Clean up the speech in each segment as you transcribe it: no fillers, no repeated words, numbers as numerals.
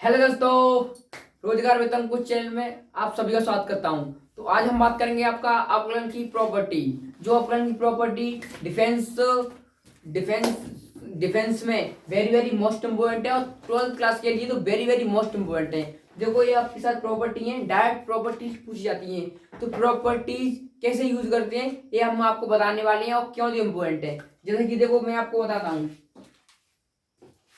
Hello दोस्तों, रोजगार वेतन कुछ चैनल में आप सभी का स्वागत करता हूं। तो आज हम बात करेंगे आपका अवकलन की प्रॉपर्टी। जो अवकलन की प्रॉपर्टी डिफेंस डिफेंस डिफेंस में वेरी वेरी मोस्ट इम्पोर्टेंट है और 12th क्लास के लिए तो वेरी वेरी मोस्ट इम्पोर्टेंट है। देखो, ये आपके साथ प्रॉपर्टी है, डायरेक्ट प्रॉपर्टीज पूछी जाती हैं। तो प्रॉपर्टीज कैसे यूज करते हैं ये हम आपको बताने वाले हैं और क्यों ये इम्पोर्टेंट है। जैसे कि देखो, मैं आपको बताता हूँ।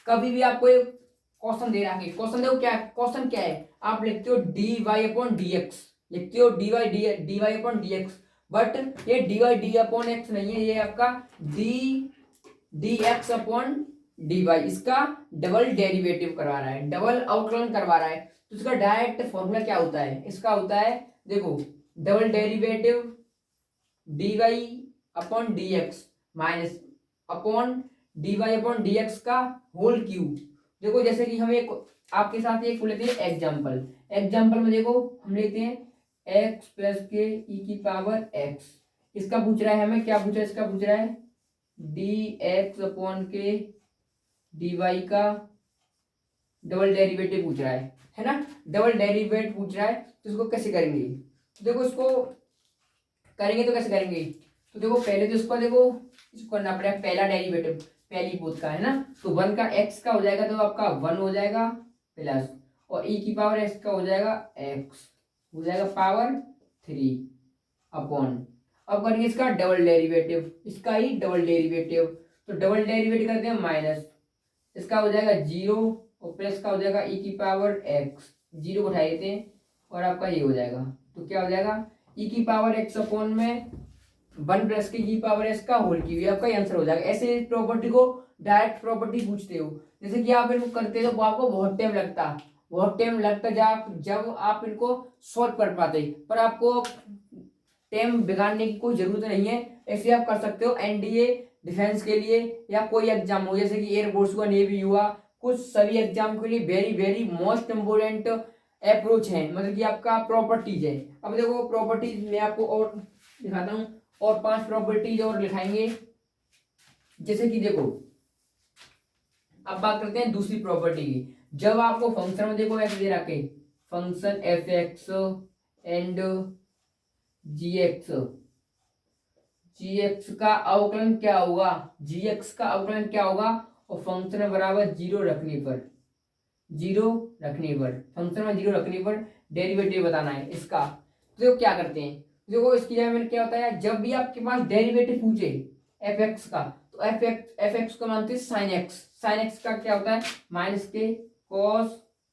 कभी भी आपको एक क्वेश्चन दे रहा है, क्वेश्चन देखो क्या क्वेश्चन क्या है। आप लिखते हो D Y upon D X, लिखते हो D Y upon D X, but ये D Y D upon X नहीं है, ये आपका D D x upon D Y. इसका डबल डेरिवेटिव करवा रहा है, डबल अवकलन करवा रहा है। तो इसका डायरेक्ट फॉर्मूला क्या होता है, इसका होता है देखो double derivative d Y upon D x minus upon D Y upon D x का होल क्यूब। देखो, जैसे कि हम एक आपके साथ एक लेते हैं एग्जाम्पल। एग्जाम्पल में देखो हम लेते हैं एक्स प्लस के ई की पावर एक्स। इसका पूछ रहा है हमें, क्या पूछ रहा है, इसका पूछ रहा है डी एक्स अपॉन के डी वाई का डबल डेरिवेटिव पूछ रहा है ना। डबल डेरिवेटिव पूछ रहा है, तो इसको कैसे करेंगे। तो देखो, इसको करेंगे तो कैसे करेंगे। तो देखो, पहले तो इसको करना पड़ेगा पहला डेरिवेटिव, पहली पद का है ना। तो वन का एक्स का हो जाएगा तो आपका वन हो जाएगा प्लस, और ई की पावर एक्स का हो जाएगा एक्स, हो जाएगा पावर थ्री अपॉन। अब करेंगे इसका डबल डेरिवेटिव, इसका ही डबल डेरिवेटिव। तो डबल डेरिवेटिव करते हैं माइनस, इसका हो जाएगा जीरो और प्लस का हो जाएगा ई की पावर एक्स, जीरो को उठा देते हैं और आपका ये हो जाएगा। तो क्या हो जाएगा, ई की पावर एक्स अपॉन में वन प्लस की जी पावर एस का होल क्यूब, आपका आंसर हो जाएगा। ऐसे प्रॉपर्टी को डायरेक्ट प्रॉपर्टी पूछते हो। जैसे कि आप इनको करते हो तो आपको बहुत टाइम लगता जब आप इनको सॉल्व कर पाते, पर आपको टाइम बिगाड़ने की कोई जरूरत नहीं है। ऐसे आप कर सकते हो एनडीए डिफेंस के लिए या कोई एग्जाम हो, जैसे कि एयरफोर्स हुआ, नेवी हुआ, कुछ सभी एग्जाम के लिए very very most important approach है, मतलब कि आपका प्रॉपर्टीज है। अब देखो, प्रॉपर्टीज मैं आपको और दिखाता हूँ, और 5 प्रॉपर्टीज और लिखाएंगे। जैसे कि देखो, अब बात करते हैं दूसरी प्रॉपर्टी की। जब आपको फंक्शन में देखो ऐसे दे रखे, function f x and g x, g x का अवकलन क्या होगा, जी एक्स का अवकलन क्या होगा, और फंक्शन बराबर जीरो रखने पर, फंक्शन में जीरो रखने पर डेरिवेटिव बताना है इसका। तो देखो क्या करते हैं, देखो इसकी जगह में क्या होता है, जब भी आपके पास डेरिवेटिव पूछे एफ एक्स का, तो एफ एक्स को मानते हैं साइन एक्स। साइन एक्स का क्या होता है, माइनस के कॉस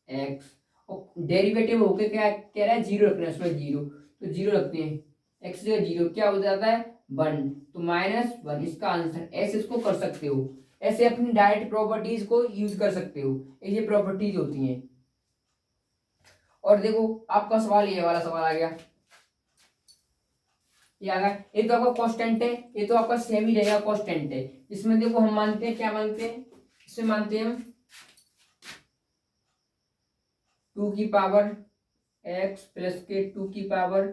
एक्स, और डेरिवेटिव होके क्या कह रहा है, जीरो रखना है, उसमें जीरो, तो जीरो रखते हैं, एक्स जगह जीरो क्या हो जाता है वन, तो माइनस वन इसका आंसर। ऐसे इसको कर सकते हो, ऐसे अपनी डायरेक्ट प्रॉपर्टीज को यूज कर सकते हो, ये प्रॉपर्टीज होती हैं। और देखो, आपका सवाल ये वाला सवाल आ गया, ये आ गया, ये तो आपका कांस्टेंट है, ये तो आपका सेम ही रहेगा, कांस्टेंट है। इसमें देखो हम मानते हैं, क्या मानते हैं, इसमें मानते हैं हम टू की पावर एक्स प्लस के टू की पावर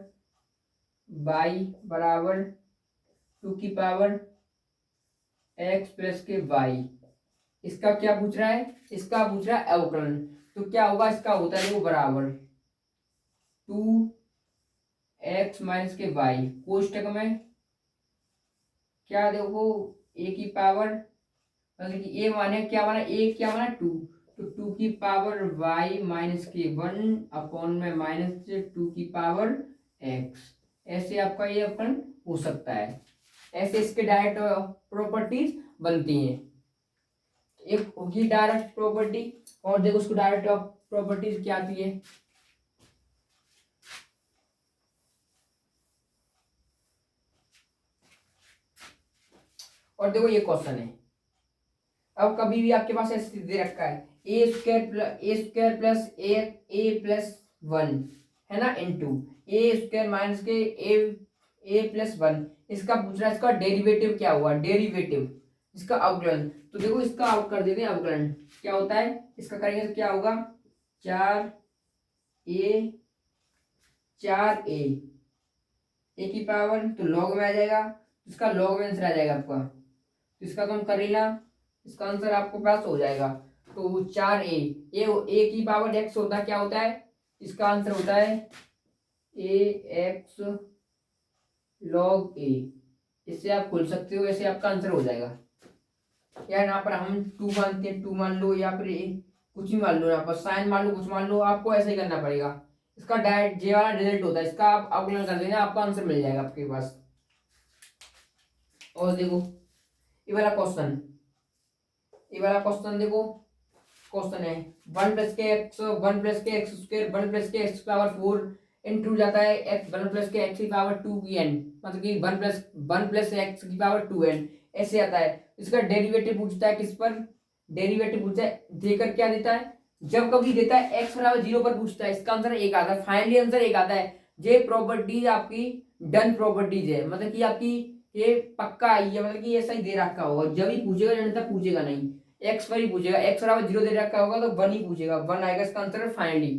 वाई बराबर टू की पावर एक्स प्लस के वाई। इसका क्या पूछ रहा है, इसका पूछ रहा है अवकलन। तो क्या होगा, इसका होता है देखो बराबर टू एक्स माइनस के वाई, कोष्टक में क्या देखो ए की पावर, मतलब कि ए माने क्या माना, ए क्या माना टू, तो टू की पावर वाई माइनस के वन अपॉन में माइनस टू की पावर एक्स। ऐसे आपका ये अवकलन हो सकता है, ऐसे इसके डायरेक्ट प्रॉपर्टीज बनती हैं। एक होगी डायरेक्ट प्रॉपर्टी, और देखो उसको डायरेक्ट प्रॉपर्टीज क्या आती है। और देखो ये क्वेश्चन है, अब कभी भी आपके पास ऐसे दे रखा है ए स्क्वायर प्लस ए प्लस वन, है ना, इंटू ए स्क्वायर माइनस के ए प्लस वन। इसका पूछ रहा है, इसका डेरिवेटिव क्या हुआ, डेरिवेटिव इसका अवकलन। तो देखो इसका कर देते हैं अवकलन, क्या होता है, इसका करेंगे तो क्या होगा, चार ए ए की पावर, तो लॉग में आ जाएगा, इसका लॉग में आंसर आ जाएगा आपका। तो इसका तो हम कर लेना, इसका आंसर आपको पास हो जाएगा। तो 4a, ए की पावर x होता है, क्या होता है इसका आंसर होता है ए एक्स लॉग ए। इससे आप खोल सकते हो, ऐसे आपका आंसर हो जाएगा। या यहाँ पर हम 2 मानते हैं, 2 मान लो, या फिर कुछ भी मान लो, यहाँ पर साइन मान लो, कुछ मान लो, आपको ऐसा ही करना पड़ेगा। इसका डायरेक्ट जे वाला रिजल्ट होता है, इसका आप अवकलन कर देना, आपका आंसर मिल जाएगा आपके पास। और देखो ये वाला क्वेश्चन, देखो क्वेश्चन है 1 प्लस के एक्स, 1 प्लस के एक्स स्क्वायर, 1 प्लस के एक्स पावर 4 इंटू जाता है एक्स 1 प्लस के एक्स की पावर 2 की एन, मतलब कि 1 प्लस एक्स की पावर 2n, ऐसे आता है। इसका डेरिवेटिव पूछता है, किस पर डेरिवेटिव पूछता है, देकर क्या देता है, जब कभी देता है x बराबर 0 पर पूछता है, इसका आंसर एक आता है, फाइनली आंसर एक आता है। ये प्रॉपर्टीज आपकी डन प्रॉपर्टीज है, मतलब कि आपकी ये पक्का आई है, मतलब कि ऐसा ही दे रखा होगा, जब ही पूछेगा, जनता पूछेगा नहीं, एक्स पर ही पूछेगा, एक्स बराबर 0 दे रखा होगा तो 1 ही पूछेगा, 1 आएगा इसका आंसर, फाइनली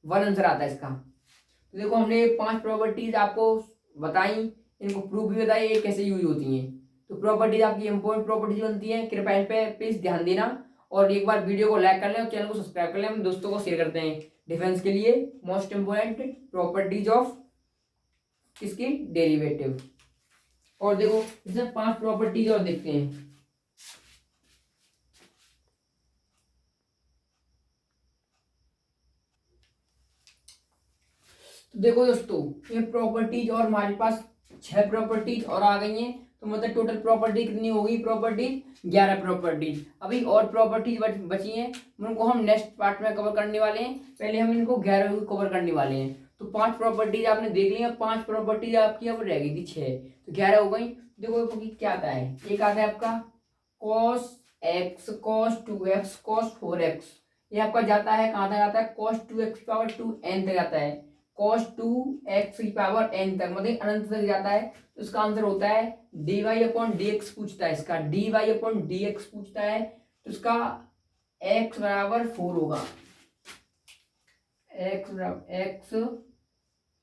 1 आंसर आता है इसका। तो देखो हमने 5 प्रॉपर्टीज आपको बताई, इनको प्रूफ भी बताई ये कैसे यूज होती हैं। तो प्रॉपर्टीज आपकी इंपॉर्टेंट प्रॉपर्टीज बनती है, कृपया इन पे प्लीज ध्यान देना, और एक बार वीडियो को लाइक कर लें और चैनल को सब्सक्राइब कर लें, हम दोस्तों को शेयर करते हैं। डिफेंस के लिए मोस्ट इंपोर्टेंट प्रॉपर्टीज ऑफ इसकी डेरिवेटिव। और देखो इसमें 5 प्रॉपर्टीज और देखते हैं। तो देखो दोस्तों, ये प्रॉपर्टीज और हमारे पास 6 प्रॉपर्टीज और आ गई हैं, तो मतलब टोटल प्रॉपर्टी कितनी होगी, प्रॉपर्टीज 11 प्रॉपर्टीज। अभी और प्रॉपर्टीज बची हैं, उनको हम नेक्स्ट पार्ट में कवर करने वाले हैं, पहले हम इनको 11 को कवर करने वाले हैं। तो 5 प्रॉपर्टीज आपने देख ली, 5 प्रॉपर्टीज आपकी अब रह गई थी 6, तो 11 हो गई। देखो क्या आता है, एक आता है आपका cos x, cos 2x, cos 4x, ये आपका जाता है कहाँ तक जाता है, cos 2x पावर 2n तक जाता है, cos 2x की पावर n तक, मतलब अनंत तक जाता है। तो इसका आंसर होता है dy अपॉन dx पूछता है, इसका dy अपॉन dx पूछता है, तो इसका x बराबर 4 होगा, x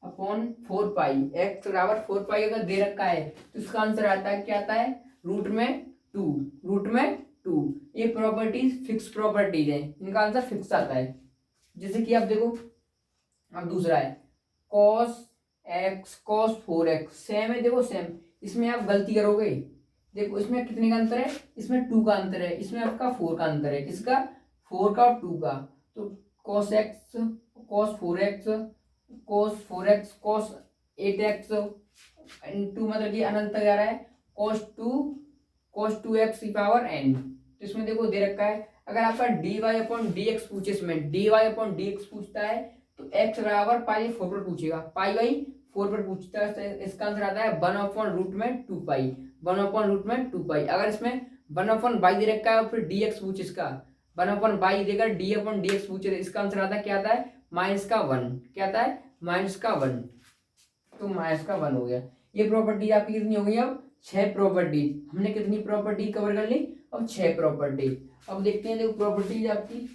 अपॉन 4 पाई, x बराबर 4 पाई अगर दे रखा है तो इसका आंसर आता है, क्या आता है, रूट में 2। ये प्रॉपर्टीज फिक्स प्रॉपर्टीज है, इनका आंसर फिक्स आता है। जैसे कि आप देखो, अब दूसरा है cos x, cos 4x, same है, देखो सेम, इसमें आप गलती करोगे, देखो इसमें कितने का अंतर है, इसमें 2 का अंतर है, इसमें आपका 4 का अंतर है, किसका, 4 का और 2 का। तो cos x, cos 4x, cos 8x into, मतलब कि अनंत तक जा रहा है, cos 2x की पावर n। तो इसमें देखो दे रखा है, अगर आपका dy अपॉन dx पूछे, इसमें dy अपॉन dx पूछता है, तो x बराबर पाई 4 पर पूछेगा, पाई बाई 4 पर पूछता है, तो इसका आंसर आता है 1 अपॉन रूट में 2 पाई, 1 अपॉन रूट में 2 पाई। अगर इसमें 1 अपॉन बाई दे रखा है और फिर dx पूछे, इसका 1 अपॉन बाई देकर d अपॉन dx पूछे, इसका आंसर आता है, क्या आता है, माइनस का 1, क्या आता है, माइनस का 1, तो माइनस का 1 हो गया। ये प्रॉपर्टी आपकी कितनी हो गई, अब 6 प्रॉपर्टी, हमने कितनी प्रॉपर्टी कवर कर ली, अब 6 प्रॉपर्टी। अब देखते हैं, देखो प्रॉपर्टीज आपकी,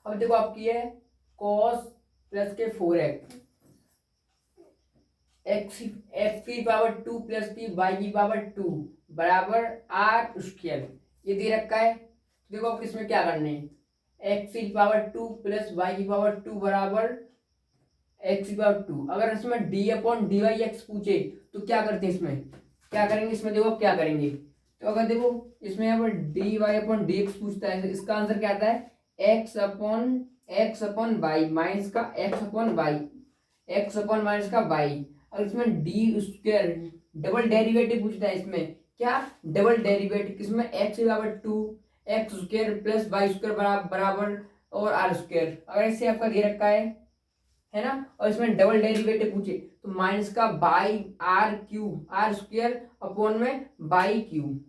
अब देखो आपकी है cos प्लस के 4x, एक्स की पावर 2 प्लस की वाई की पावर 2 बराबर आर स्क्वायर, ये दे रखा है। देखो आप किसमें क्या करने हैं, एक्स की पावर 2 प्लस वाई की पावर 2 बराबर एक्स की पावर 2। अगर इसमें d upon D y x पूछे तो क्या करते हैं, इसमें क्या करेंगे, इसमें देखो क्या करेंगे, तो अगर देखो इसमें अब d Y upon D x पूछता है, तो इसका आंसर क्या आता है, एक्स अपॉन वाई माइनस का x upon y, x upon minus का वाई। और इसमें डी स्क्वायर डबल डेरिवेटिव पूछता है, इसमें क्या डबल डेरिवेटिव, किसमें एक्स बराबर 2 x square plus y square बराबर और आर स्क्वायर, अगर इससे आपका दे रखा है ना, और इसमें डबल डेरिवेटिव पूछे तो माइनस का by r cube, r square upon में बाई क्यूब।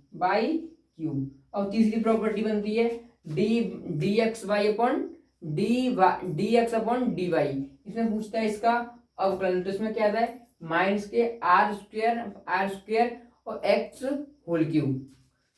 और तीसरी प्रॉपर्टी बनती है d x y upon D x upon D y, इसमें पूछता है इसका अवकलन, तो इसमें क्या आता है, माइनस के आर स्क्वायर और एक्स होल क्यूब,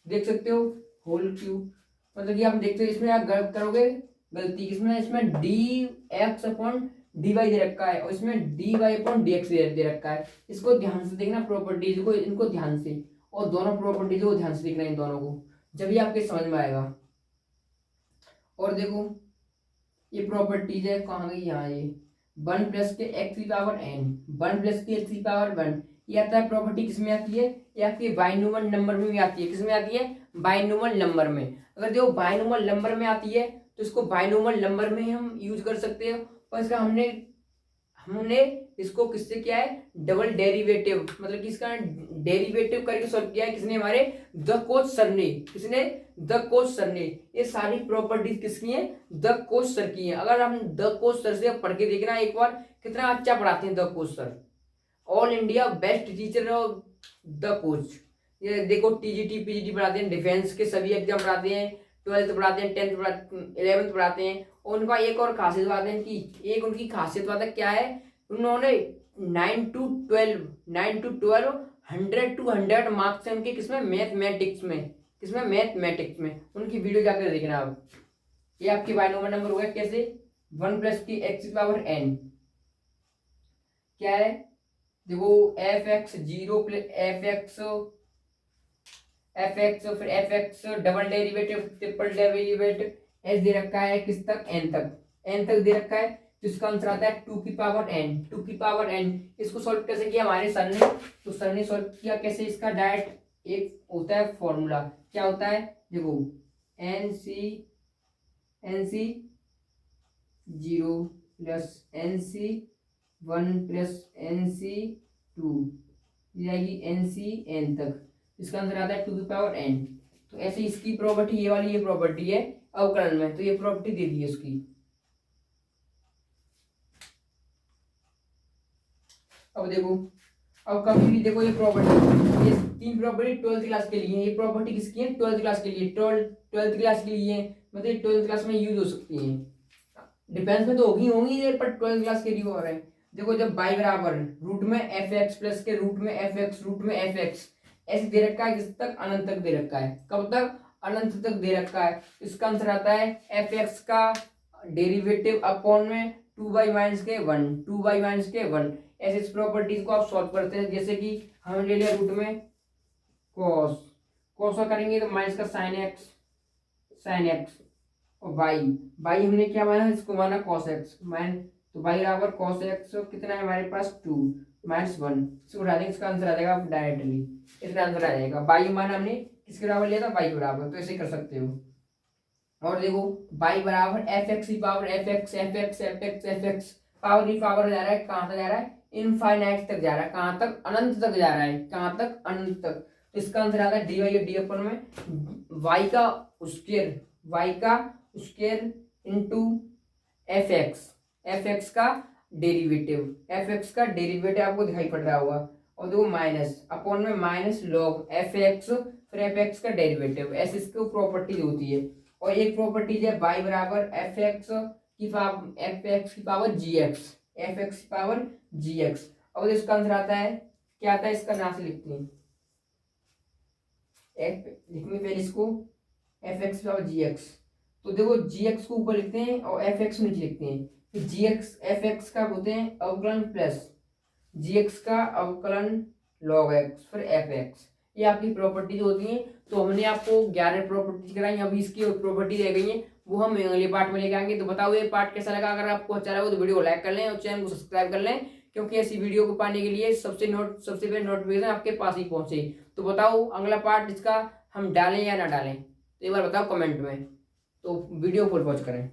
देख सकते हो होल क्यूब, मतलब कि आप देखते हो, इसमें आप गलत करोगे, गलती किसमें, इसमें डी एक्स अपॉन dy दे रखा है और इसमें dy/dx दे रखा है। इसको ध्यान से देखना प्रॉपर्टीज को, इनको ध्यान से, और दोनों प्रॉपर्टीज को ध्यान से देखना इन दोनों को, जब ये आपके समझ में आएगा। और देखो ये प्रॉपर्टीज है, कहाँ गई, यहाँ ये 1 प्लस के एक्स की पावर n, 1 प्लस के एक्स की पावर 1, ये आता है प्रॉपर्टी किसमें आती है, ये आपके बाइनोमियल नंबर में भी आती है। किसमें आती है, बाइनोमियल नंबर में। अगर देखो बाइनोमियल नंबर में आती है तो इसको बाइनोमियल नंबर में हम यूज कर सकते हैं, और इसका हमने इसको किससे किया है, डबल डेरिवेटिव, मतलब कि इसका डेरिवेटिव करके सॉल्व किया है। किसने, हमारे द कोच सर ने। किसने, द कोच सर ने। ये सारी प्रॉपर्टीज किसकी हैं, द कोच सर की हैं। अगर हम द कोच सर से पढ़ के देखना एक बार, कितना अच्छा पढ़ाते हैं the coach sir, all India best teacher of the coach. ये देखो टीजीटी पीजीटी पढ़ाते हैं, डिफेंस के सभी एग्जाम पढ़ाते हैं, 12th पढ़ाते हैं, 10th पढ़ाते हैं, 11th पढ़ाते हैं। और उनका एक और खासियत बात है कि एक उनकी खासियत बात है क्या है, उन्होंने 9 to 12 100 to 100 मार्क्स हैं उनके किसमें, मैथमेटिक्स में। किसमें, मैथमेटिक्स में। उनकी वीडियो जाकर देखना आप। ये आपकी बाइनोमियल नंबर हो गया कैसे, 1 प्लस की एक्स की पावर n क्या है, देखो F X 0 plus F X फिर F X double derivative triple derivative एस दे रखा है किस तक, n तक दे रखा है। तो इसका आंसर आता है 2 की पावर n। इसको सॉल्व कैसे किया हमारे सर ने, तो सर ने सॉल्व किया कैसे, इसका डायरेक्ट एक होता है फॉर्मूला, क्या होता है, देखो nc 0 plus nc 1 plus nc 2 जाएगी nc n तक। इसका आंसर आता है 2 की पावर n। तो ऐसे इसकी प्रॉपर्टी ये वाली, ये प्रॉपर्टी है अवकलन में, तो ये प्रॉपर्टी दे दी है उसकी। अब देखो, अब कभी भी देखो ये प्रॉपर्टी, ये 3 प्रॉपर्टी 12th क्लास के लिए, ये प्रॉपर्टी किसकी है, 12th क्लास के लिए, 12th क्लास के लिए, मतलब 12th क्लास में यूज हो सकती है। डिफेंस में तो होंगी ये, पर 12th क्लास के लिए हो रहा है। देखो जब y बराबर रूट में एफ एक्स प्लस के रूट में एफ एक्स रूट में एफ एक्स ऐसे दे रखा है, किस तक, अनंत तक दे रखा है। कब तक, अनंत तक दे रखा है। इसका आंसर आता है एफ एक्स का डेरिवेटिव अपॉन में 2y-1 ऐसे इस प्रॉपर्टीज को आप सॉल्व करते हैं। जैसे कि हमने ले लिया रूट में कॉस का करेंगे तो माइनस का साइन एक्स और बाई हमने क्या माना, इसको माना कॉस एक्स तो बाई बराबर कॉस एक्स कितना है हमारे पास 2 -1, इसको उठा देंगे, इसका आंसर आ जाएगा डायरेक्टली, इसका आंसर आ जाएगा। बाई माना हमने किसके बराबर लिया था, बाई के बराबर, तो ऐसे कर सकते हो। और देखो बाई बराबर एफ एक्स की पावर एफ एक्स पावर की पावर जा रहा है, कहाँ तक जा रहा है, इनफाइनाइट तक जा रहा है। कहाँ तक, अनंत तक जा रहा है, कहाँ तक, अनंत तक। तो इसका आंसर आता है डी वाई डी अपन में वाई का स्क्वायर इंटू एफ एक्स का डेरिवेटिव आपको दिखाई पड़ रहा होगा। और देखो माइनस अपॉन में माइनस लॉग एफ एक्स फिर एफ एक्स का डेरिवेटिव, ऐसे इसको प्रॉपर्टी होती है। और एक प्रॉपर्टी है बाई बराबर एफ एक्स की पावर जी एक्स। और इसका आंसर आता है क्या आता है, इसका नाम से लिखते हैं, लिखेंगे पहले इसको एफ एक्स पावर जी एक्स। तो देखो जी एक्स को ऊपर लिखते हैं और एफ एक्स नीचे लिखते हैं। फिर जी एक्स एफ एक्स का बोलते हैं अवकलन प्लस जी एक्स का अवकलन लॉग एक्स फिर एफ एक्स, ये आपकी प्रॉपर्टीज होती हैं। तो हमने आपको 11 प्रॉपर्टीज कराई, अभी इसकी प्रॉपर्टी रह गई है, वो हम अगले पार्ट में लेके आएंगे। तो बताओ ये पार्ट कैसा लगा, अगर आपको अच्छा लगा तो वीडियो को लाइक कर लें और चैनल को सब्सक्राइब कर लें, क्योंकि ऐसी वीडियो को पाने के लिए सबसे पहले नोटिफिकेशन आपके पास ही पहुंचे। तो बताओ अगला पार्ट इसका हम डालें या ना डालें, तो एक बार बताओ कमेंट में। तो वीडियो फुल वॉच करें।